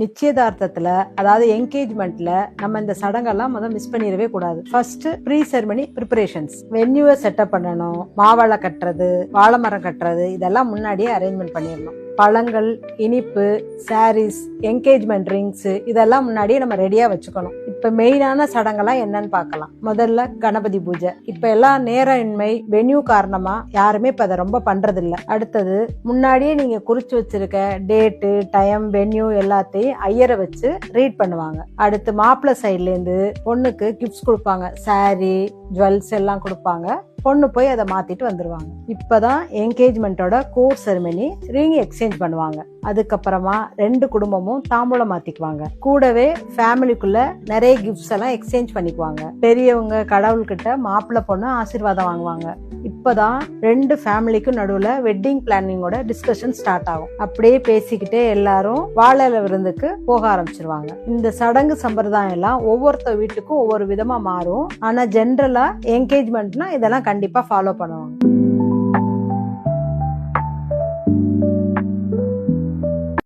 நிச்சயதார்த்தத்துல அதாவது என்கேஜ்மெண்ட்ல நம்ம இந்த சடங்கெல்லாம் மிஸ் பண்ணிடவே கூடாது. ஃபர்ஸ்ட் ப்ரீ செரமனி ப்ரிப்பரேஷன்ஸ், வென்யூவை செட்டப் பண்ணணும், மாவாழை கட்டுறது, வாழை மரம் கட்டுறது, இதெல்லாம் முன்னாடியே அரேஞ்ச்மெண்ட் பண்ணிடணும். பழங்கள், இனிப்பு, சாரீஸ், என்கேஜ்மெண்ட் ரிங்ஸ் இதெல்லாம் முன்னாடியே நம்ம ரெடியா வச்சுக்கணும். இப்ப மெயினான சடங்கெல்லாம் என்னன்னு பார்க்கலாம். முதல்ல கணபதி பூஜை. இப்ப எல்லாம் நேரமின்மை, வென்யூ காரணமா யாருமே இப்ப அதை ரொம்ப பண்றது இல்ல. அடுத்தது முன்னாடியே நீங்க குறிச்சு வச்சிருக்க டேட்டு, டைம், வென்யூ எல்லாத்தையும் ஐயரை வச்சு ரீட் பண்ணுவாங்க. அடுத்து மாப்பிள்ளை சைட்ல இருந்து பொண்ணுக்கு கிஃப்ட்ஸ் கொடுப்பாங்க. சாரி, ஜுவல்ஸ் எல்லாம் கொடுப்பாங்க. பொண்ணு போய் அதை மாத்திட்டு வந்துருவாங்க. இப்பதான் என்கேஜ்மெண்டோட கோர் செரமனி, ரிங் எக்ஸ்சேஞ்ச் பண்ணுவாங்க. அதுக்கப்புறமா ரெண்டு குடும்பமும் தாம்பூலம் மாத்திக்குவாங்க. கூடவே ஃபேமிலிக்குள்ள நிறைய கிஃப்ட்ஸ் எல்லாம் எக்ஸ்சேஞ்ச் பண்ணிக்குவாங்க. பெரியவங்க கடவுள்கிட்ட மாப்பிள்ளை பொண்ணு ஆசீர்வாதம் வாங்குவாங்க. இப்பதான் ரெண்டு ஃபேமிலிக்கும் நடுவுல வெட்டிங் பிளானிங்கோட டிஸ்கஷன் ஸ்டார்ட் ஆகும். அப்படியே பேசிக்கிட்டே எல்லாரும் வாழை விருந்துக்கு போக ஆரம்பிச்சிருவாங்க. இந்த சடங்கு சம்பிரதாயம் எல்லாம் ஒவ்வொருத்த வீட்டுக்கும் ஒவ்வொரு விதமா மாறும். ஆனா ஜென்ரலா என்கேஜ்மெண்ட்னா இதெல்லாம் கண்டிப்பா ஃபாலோ பண்ணுவாங்க.